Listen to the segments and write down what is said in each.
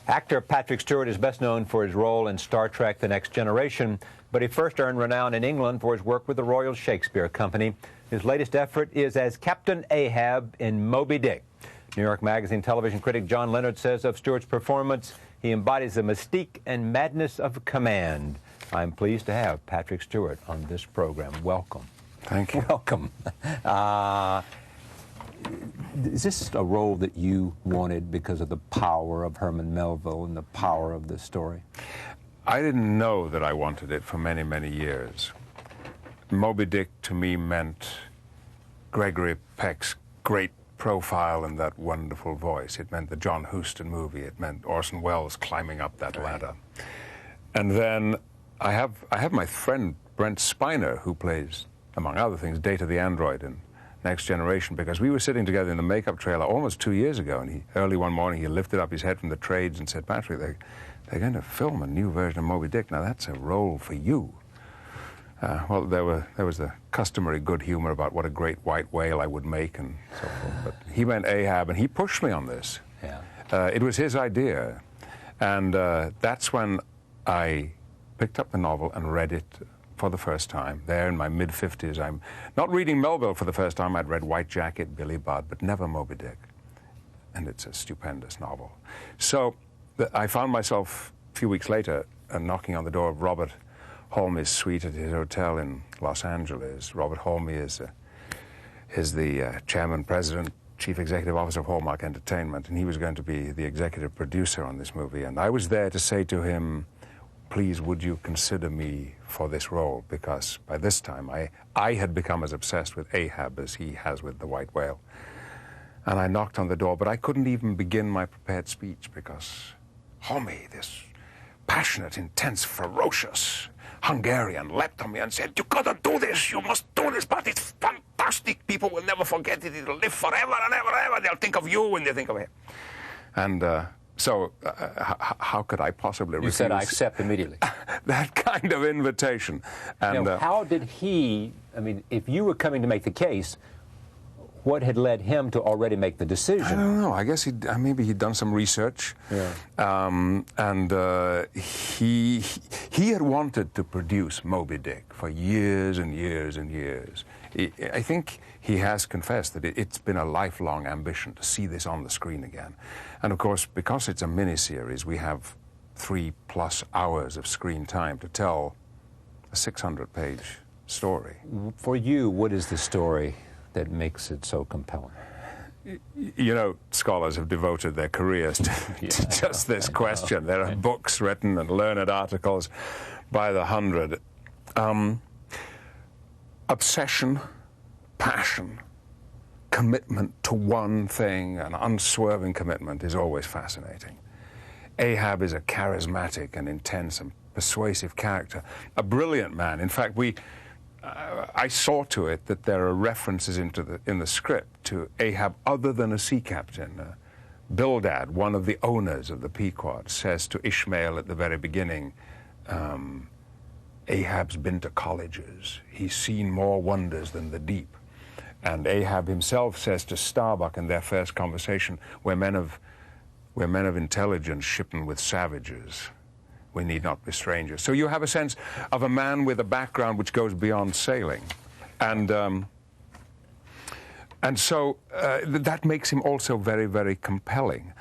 Actor Patrick Stewart is best known for his role in Star Trek: The Next Generation, but he first earned renown in England for his work with the Royal Shakespeare Company. His latest effort is as Captain Ahab in Moby Dick. New York Magazine television critic John Leonard says of Stewart's performance, he embodies the mystique and madness of command. I'm pleased to have Patrick Stewart on this program. Welcome. Thank you. Welcome. Is this a role that you wanted because of the power of Herman Melville and the power of the story? I didn't know that I wanted it for many, many years. Moby Dick to me meant Gregory Peck's great profile and that wonderful voice. It meant the John Huston movie. It meant Orson Welles climbing up that ladder. And then I have my friend Brent Spiner, who plays, among other things, Data the Android in Next Generation, because we were sitting together in the makeup trailer almost 2 years ago, and early one morning he lifted up his head from the trades and said, "Patrick, they're going to film a new version of Moby Dick. Now that's a role for you." Well, there was the customary good humor about what a great white whale I would make and so forth. But he went Ahab, and he pushed me on this. Yeah. It was his idea, and that's when I picked up the novel and read it for the first time. There in my mid-50s, I'm not reading Melville for the first time. I'd read White Jacket, Billy Budd, but never Moby Dick. And it's a stupendous novel. So I found myself a few weeks later knocking on the door of Robert Holmes's suite at his hotel in Los Angeles. Robert Holmes is the chairman, president, chief executive officer of Hallmark Entertainment, and he was going to be the executive producer on this movie. And I was there to say to him, "Please, would you consider me for this role?" Because by this time, I had become as obsessed with Ahab as he has with the white whale. And I knocked on the door, but I couldn't even begin my prepared speech because Homie, this passionate, intense, ferocious Hungarian, leapt on me and said, "You gotta do this, you must do this, but it's fantastic. People will never forget it. It'll live forever and ever and ever. They'll think of you when they think of it." And so how could I possibly refuse? You said, "I accept immediately." That kind of invitation. And now, how did he, I mean, if you were coming to make the case, what had led him to already make the decision? I don't know. I guess maybe he'd done some research. Yeah. And he had wanted to produce Moby Dick for years and years and years. I think he has confessed that it's been a lifelong ambition to see this on the screen again. And of course, because it's a miniseries, we have 3+ hours of screen time to tell a 600-page story. For you, what is the story that makes it so compelling? You know, scholars have devoted their careers to just this question. There are books written and learned articles by the hundred. Obsession, passion, commitment to one thing, an unswerving commitment is always fascinating. Ahab is a charismatic and intense and persuasive character, a brilliant man. In fact, I saw to it that there are references in the script to Ahab other than a sea captain. Bildad, one of the owners of the Pequod, says to Ishmael at the very beginning, "Ahab's been to colleges. He's seen more wonders than the deep." And Ahab himself says to Starbuck in their first conversation, we're men of intelligence shipping with savages. We need not be strangers." So you have a sense of a man with a background which goes beyond sailing. And so that makes him also very, very compelling.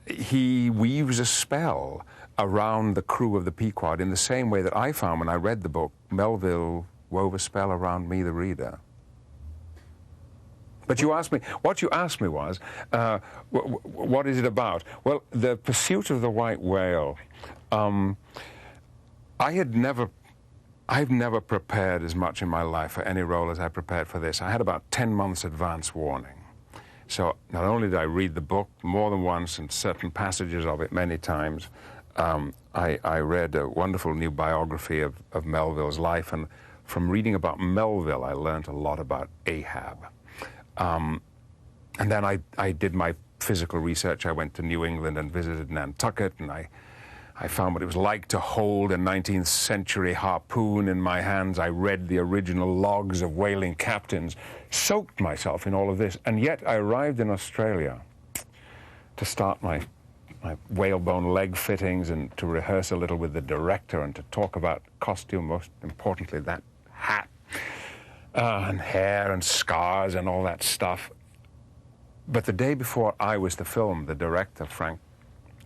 He weaves a spell around the crew of the Pequod in the same way that I found when I read the book, Melville wove a spell around me, the reader. But what you asked me was, what is it about? Well, the pursuit of the white whale, I've never prepared as much in my life for any role as I prepared for this. I had about 10 months advance warning. So not only did I read the book more than once and certain passages of it many times, I read a wonderful new biography of Melville's life, and from reading about Melville, I learned a lot about Ahab. And then I did my physical research. I went to New England and visited Nantucket, and I found what it was like to hold a 19th century harpoon in my hands. I read the original logs of whaling captains, soaked myself in all of this, and yet I arrived in Australia to start my my whalebone leg fittings and to rehearse a little with the director and to talk about costume, most importantly, that hat and hair and scars and all that stuff. But the day before I was to film, the director, Frank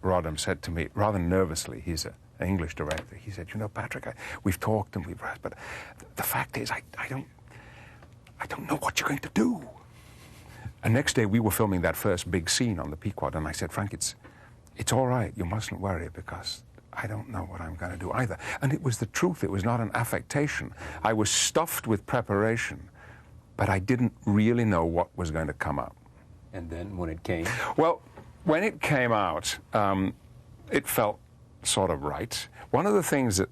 Rodham, said to me, rather nervously, he's an English director, he said, you know, Patrick, we've talked and we've rehearsed, but the fact is, I don't know what you're going to do. And next day we were filming that first big scene on the Pequod, and I said, Frank, it's all right, you mustn't worry, because I don't know what I'm going to do either. And it was the truth, it was not an affectation. I was stuffed with preparation, but I didn't really know what was going to come up. And then when it came? Well, when it came out, it felt sort of right. One of the things that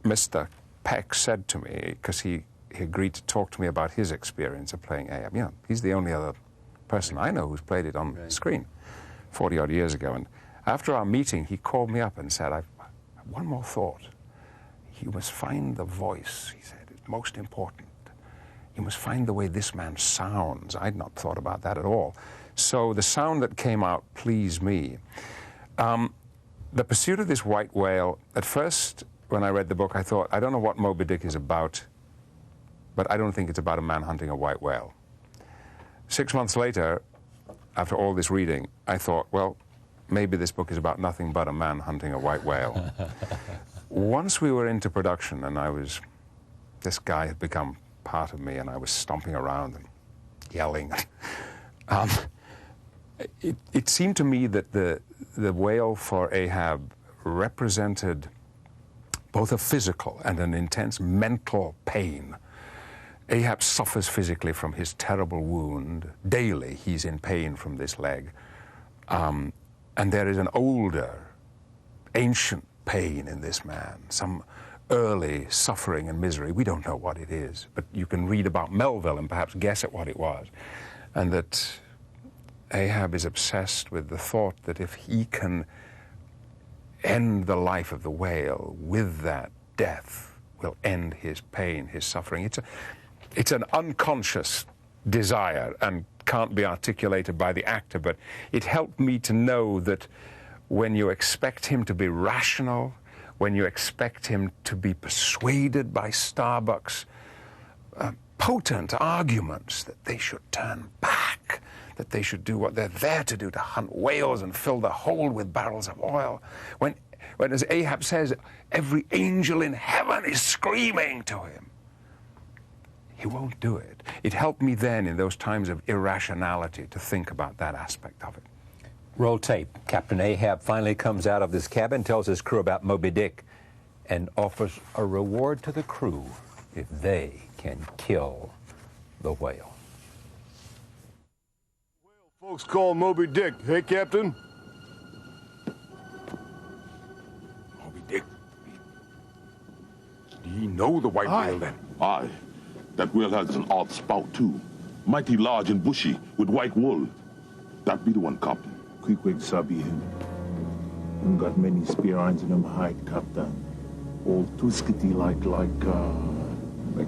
Mr. Peck said to me, because he agreed to talk to me about his experience of playing Ahab. You know, he's the only other person I know who's played it on screen 40-odd years ago. And after our meeting, he called me up and said, I've one more thought. You must find the voice, he said, it's most important. You must find the way this man sounds. I'd not thought about that at all. So the sound that came out pleased me. The pursuit of this white whale, at first, when I read the book, I thought, I don't know what Moby Dick is about, but I don't think it's about a man hunting a white whale. 6 months later, after all this reading, I thought, well, maybe this book is about nothing but a man hunting a white whale. Once we were into production and this guy had become part of me and I was stomping around and yelling, it seemed to me that the whale for Ahab represented both a physical and an intense mental pain. Ahab suffers physically from his terrible wound. Daily he's in pain from this leg. And there is an older, ancient pain in this man, some early suffering and misery. We don't know what it is, but you can read about Melville and perhaps guess at what it was. And that Ahab is obsessed with the thought that if he can end the life of the whale with that death, will end his pain, his suffering. It's an unconscious desire and can't be articulated by the actor, but it helped me to know that when you expect him to be rational, when you expect him to be persuaded by Starbuck's potent arguments that they should turn back, that they should do what they're there to do, to hunt whales and fill the hold with barrels of oil. When as Ahab says, every angel in heaven is screaming to him. He won't do it. It helped me then in those times of irrationality to think about that aspect of it. Roll tape. Captain Ahab finally comes out of this cabin, tells his crew about Moby Dick, and offers a reward to the crew if they can kill the whale. Whale folks call Moby Dick. Hey, Captain? Moby Dick. Do ye know the white whale then? Aye. That whale has an odd spout, too. Mighty large and bushy, with white wool. That be the one, Captain. Quick sabi him. Him got many spear irons in him hide, Captain. All twisty like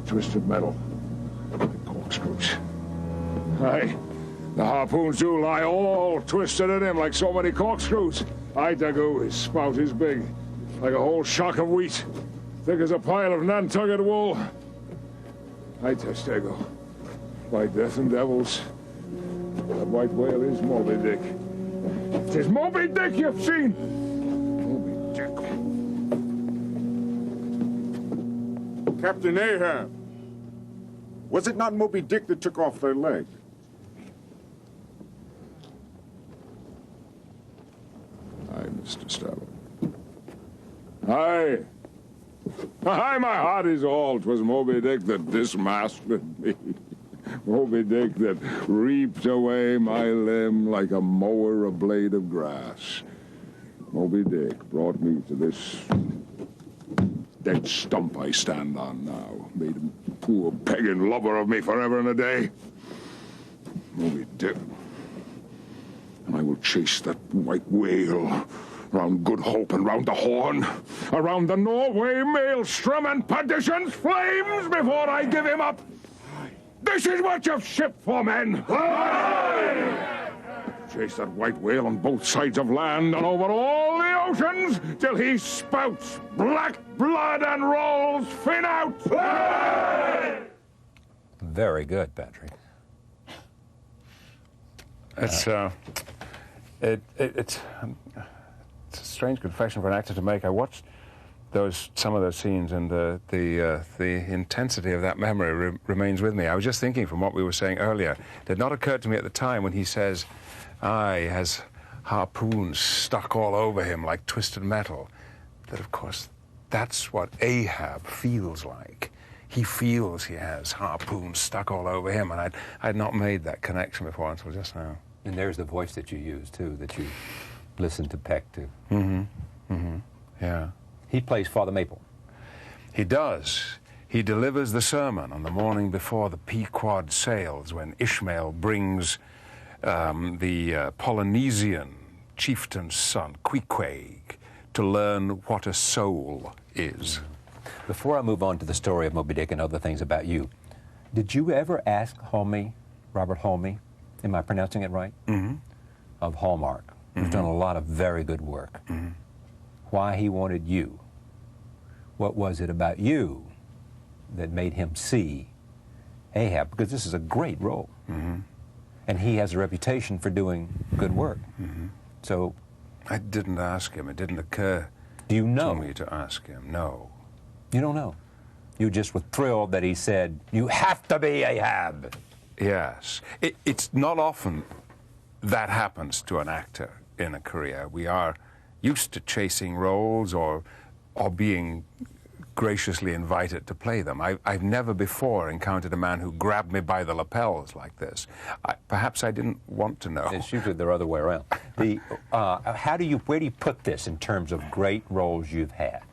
twisted metal. Like corkscrews. Aye. The harpoons do lie all twisted in him like so many corkscrews. Aye, Dago, his spout is big, like a whole shock of wheat. Thick as a pile of Nantucket wool. Aye, Testago. By death and devils. That white whale is Moby Dick. It's Moby Dick you've seen! Moby Dick. Captain Ahab. Was it not Moby Dick that took off their leg? Aye, Mr. Stewart. Aye. Aye, my heart is all. 'Twas Moby Dick that dismasted me. Moby Dick that reaped away my limb like a mower a blade of grass. Moby Dick brought me to this dead stump I stand on now. Made a poor pagan lover of me forever and a day. Moby Dick. And I will chase that white whale round Good Hope and round the Horn, around the Norway maelstrom and perdition's flames before I give him up. This is what you've shipped for, men! Aye! chase that white whale on both sides of land and over all the oceans till he spouts black blood and rolls fin out. Very good, Patrick. It's it's a strange confession for an actor to make. I watched some of those scenes, and the intensity of that memory remains with me. I was just thinking from what we were saying earlier, it had not occurred to me at the time when he says, he has harpoons stuck all over him like twisted metal, that of course that's what Ahab feels like. He feels he has harpoons stuck all over him, and I'd not made that connection before until just now. And there's the voice that you use, too, that you listen to Peck to. Yeah. He plays Father Maple. He does. He delivers the sermon on the morning before the Pequod sails, when Ishmael brings the Polynesian chieftain's son, Queequeg, to learn what a soul is. Before I move on to the story of Moby Dick and other things about you, did you ever ask Robert Holme, am I pronouncing it right? Of Hallmark, who's done a lot of very good work, why he wanted you? What was it about you that made him see Ahab? Because this is a great role. And he has a reputation for doing good work. So I didn't ask him. It didn't occur do you know? to me to ask him. No. You don't know. You just were thrilled that he said, you have to be Ahab. Yes. It's not often that happens to an actor in a career. We are used to chasing roles or being graciously invited to play them. I've never before encountered a man who grabbed me by the lapels like this. Perhaps I didn't want to know. It's usually the other way around. Where do you put this in terms of great roles you've had?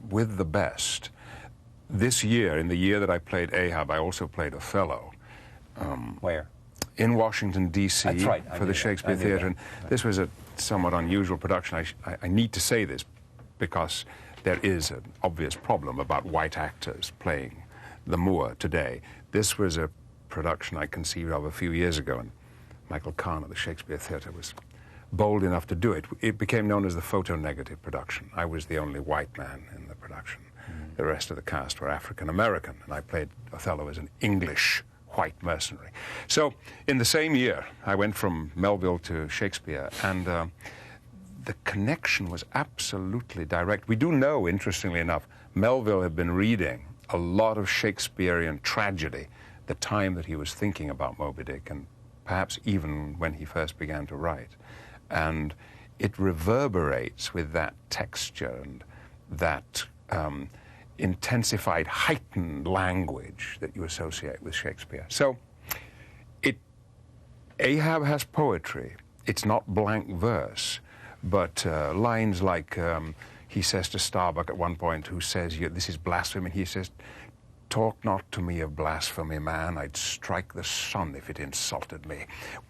With the best. This year, in the year that I played Ahab, I also played Othello. Where? In Washington, D.C. That's right. for the Shakespeare Theatre. And this was a somewhat unusual production. I need to say this because there is an obvious problem about white actors playing the Moor today. This was a production I conceived of a few years ago, and Michael Kahn of the Shakespeare Theatre was bold enough to do it. It became known as the photo-negative production. I was the only white man in the production. The rest of the cast were African-American, and I played Othello as an English white mercenary. So in the same year, I went from Melville to Shakespeare, and the connection was absolutely direct. We do know, interestingly enough, Melville had been reading a lot of Shakespearean tragedy the time that he was thinking about Moby Dick, and perhaps even when he first began to write. And it reverberates with that texture and that intensified, heightened language that you associate with Shakespeare. So Ahab has poetry. It's not blank verse, but lines like he says to Starbuck at one point, who says, this is blasphemy, he says, "Talk not to me of blasphemy, man. I'd strike the sun if it insulted me."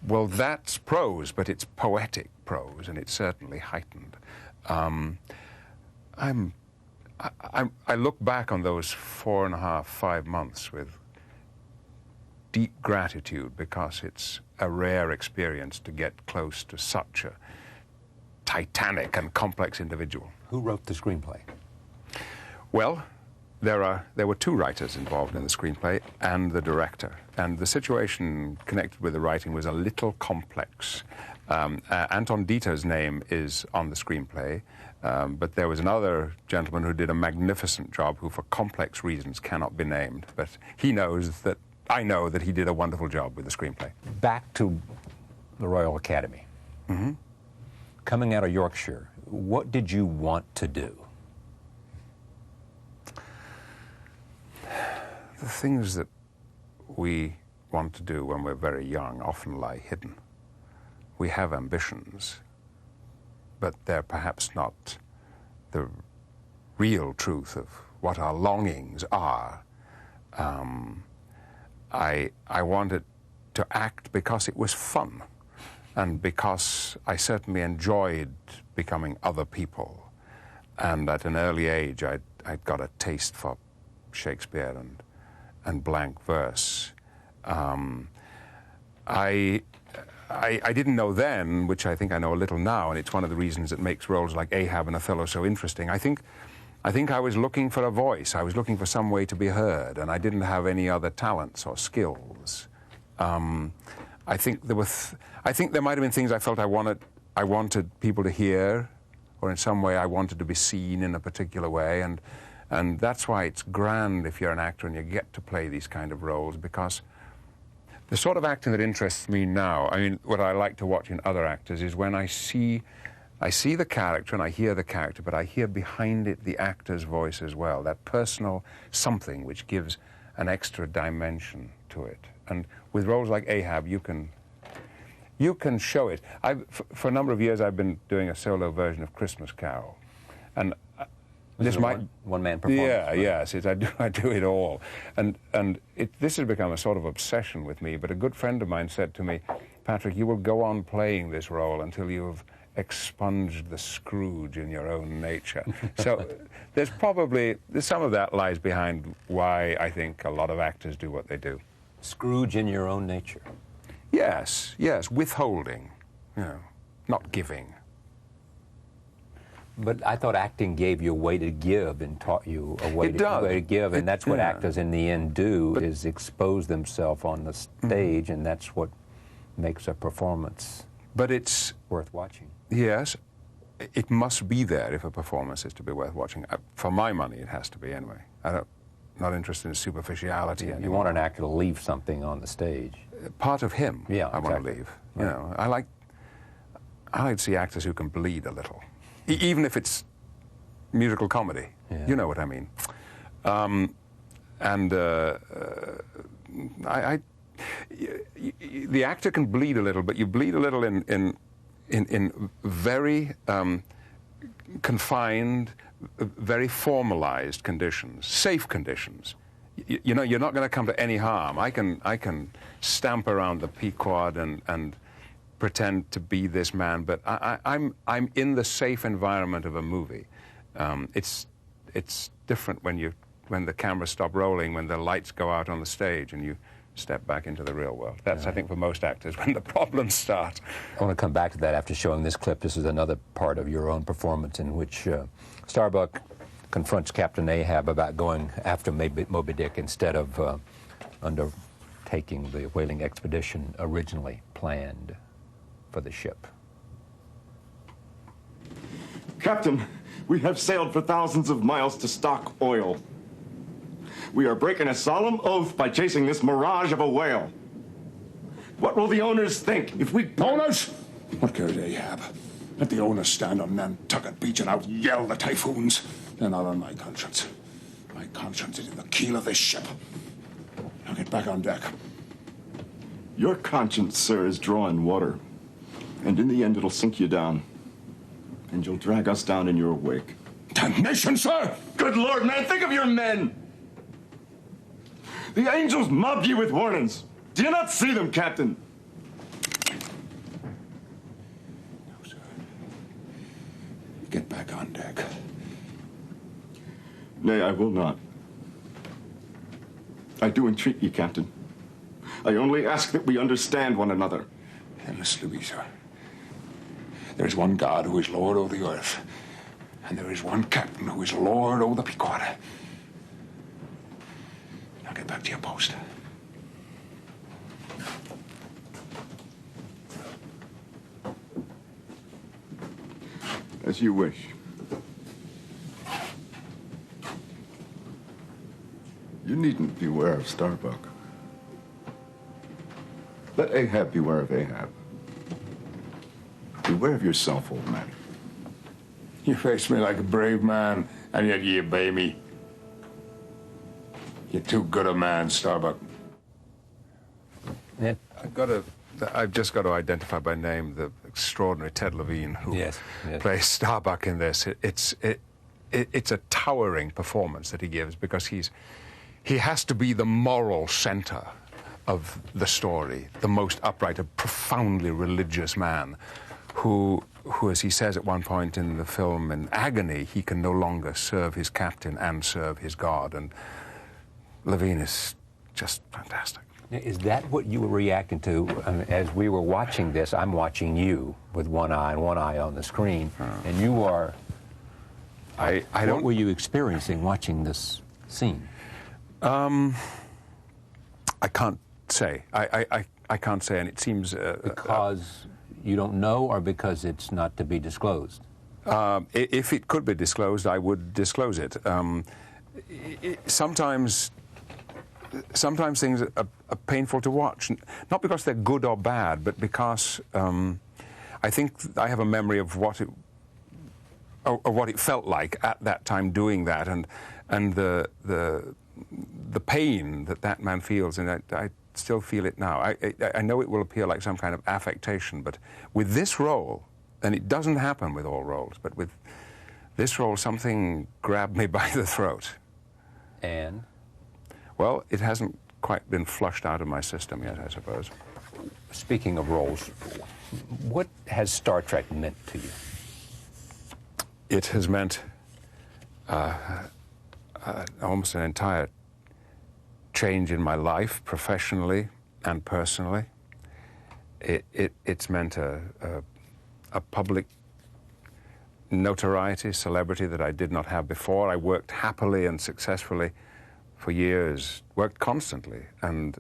Well, that's prose, but it's poetic prose, and it's certainly heightened. I look back on those 4.5, 5 months with deep gratitude, because it's a rare experience to get close to such a titanic and complex individual. Who wrote the screenplay? Well, there were two writers involved in the screenplay and the director, and the situation connected with the writing was a little complex. Anton Dieter's name is on the screenplay, but there was another gentleman who did a magnificent job, who for complex reasons cannot be named, but he knows that I know that he did a wonderful job with the screenplay. Back to the Royal Academy. Coming out of Yorkshire, what did you want to do? The things that we want to do when we're very young often lie hidden. We have ambitions, but they're perhaps not the real truth of what our longings are. I wanted to act because it was fun, and because I certainly enjoyed becoming other people. And at an early age, I'd got a taste for Shakespeare and blank verse. I didn't know then, which I think I know a little now, and it's one of the reasons that makes roles like Ahab and Othello so interesting. I think I was looking for a voice. I was looking for some way to be heard, and I didn't have any other talents or skills. I think there might have been things I felt I wanted people to hear, or in some way I wanted to be seen in a particular way, and that's why it's grand if you're an actor and you get to play these kind of roles, because the sort of acting that interests me now, I mean, what I like to watch in other actors is when I see the character and I hear the character, but I hear behind it the actor's voice as well, that personal something which gives an extra dimension to it. And with roles like Ahab, you can show it. For a number of years, I've been doing a solo version of Christmas Carol, and this might one-man performance. Yeah, right? yes, I do it all, and this has become a sort of obsession with me. But a good friend of mine said to me, "Patrick, you will go on playing this role until you have expunged the Scrooge in your own nature." So there's some of that lies behind why I think a lot of actors do what they do. Scrooge in your own nature. Yes, withholding, not giving. But I thought acting gave you a way to give and taught you a way to give, and that's what actors in the end do, is expose themselves on the stage, and that's what makes a performance worth watching. Yes, it must be there if a performance is to be worth watching. For my money, it has to be anyway. I'm not interested in superficiality anymore. You want an actor to leave something on the stage. Part of him, yeah, I want to leave. Right. I like to see actors who can bleed a little, even if it's musical comedy. Yeah. You know what I mean. The actor can bleed a little, but you bleed a little in very confined, very formalized conditions, safe conditions. You're not going to come to any harm. I can stamp around the Pequod and pretend to be this man, but I'm in the safe environment of a movie. It's different when the cameras stop rolling, when the lights go out on the stage, and you step back into the real world. That's, I think, for most actors, when the problems start. I want to come back to that after showing this clip. This is another part of your own performance in which Starbuck confronts Captain Ahab about going after Moby Dick instead of undertaking the whaling expedition originally planned for the ship. Captain, we have sailed for thousands of miles to stock oil. We are breaking a solemn oath by chasing this mirage of a whale. What will the owners think if we... Owners? What cares Ahab? Let the owners stand on Nantucket Beach and out-yell the typhoons. They're not on my conscience. My conscience is in the keel of this ship. Now get back on deck. Your conscience, sir, is drawing water. And in the end, it'll sink you down. And you'll drag us down in your wake. Damnation, sir! Good Lord, man, think of your men! The angels mobbed you with warnings. Do you not see them, Captain? No, sir. Get back on deck. Nay, I will not. I do entreat you, Captain. I only ask that we understand one another. Then listen to me, sir. There is one God who is Lord over the earth, and there is one captain who is Lord over the Pequod. Now get back to your post. As you wish. You needn't beware of Starbuck. Let Ahab beware of Ahab. Beware of yourself, old man. You face me like a brave man, and yet you obey me. You're too good a man, Starbuck. Yeah. I've just got to identify by name the extraordinary Ted Levine who plays Starbuck in this. It's a towering performance that he gives, because he has to be the moral center of the story, the most upright, a profoundly religious man who, as he says at one point in the film, in agony, he can no longer serve his captain and serve his God. And Levine is just fantastic. Is that what you were reacting to? I mean, as we were watching this, I'm watching you with one eye and one eye on the screen, and you are... What were you experiencing watching this scene? I can't say. I can't say, and it seems... because you don't know, or because it's not to be disclosed? If it could be disclosed, I would disclose it. Sometimes things are painful to watch, not because they're good or bad, but because I think I have a memory of what it felt like at that time doing that, and the pain that man feels, and I still feel it now. I know it will appear like some kind of affectation, but with this role, and it doesn't happen with all roles, but with this role, something grabbed me by the throat. And? Well, it hasn't quite been flushed out of my system yet, I suppose. Speaking of roles, what has Star Trek meant to you? It has meant almost an entire change in my life, professionally and personally. It's meant a public notoriety, celebrity that I did not have before. I worked happily and successfully for years, worked constantly, and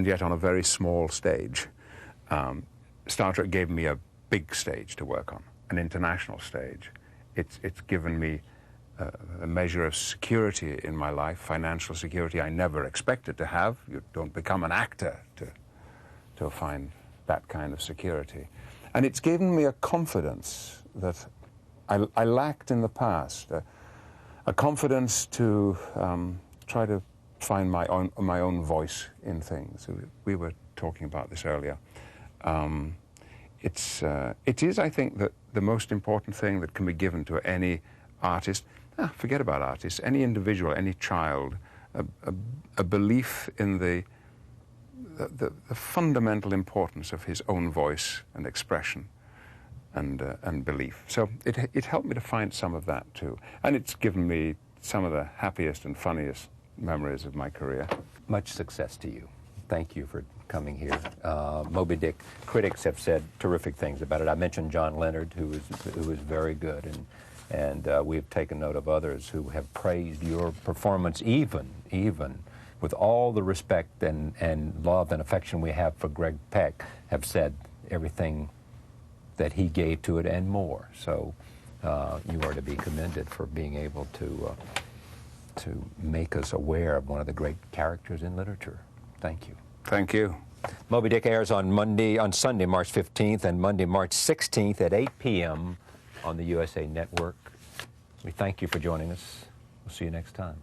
yet on a very small stage. Star Trek gave me a big stage to work on, an international stage. It's given me a measure of security in my life, financial security I never expected to have. You don't become an actor to find that kind of security. And it's given me a confidence that I lacked in the past, a confidence to try to find my own voice in things. We were talking about this earlier. It is, I think, that the most important thing that can be given to any artist, forget about artists, any individual, any child, a belief in the fundamental importance of his own voice and expression and belief. So it helped me to find some of that too. And it's given me some of the happiest and funniest memories of my career. Much success to you. Thank you for coming here. Moby Dick, critics have said terrific things about it. I mentioned John Leonard, who is very good, and we've taken note of others who have praised your performance, even with all the respect and love and affection we have for Greg Peck, have said everything that he gave to it and more. So you are to be commended for being able to make us aware of one of the great characters in literature. Thank you. Thank you. Moby Dick airs on Sunday, March 15th, and Monday, March 16th at 8 p.m. on the USA Network. We thank you for joining us. We'll see you next time.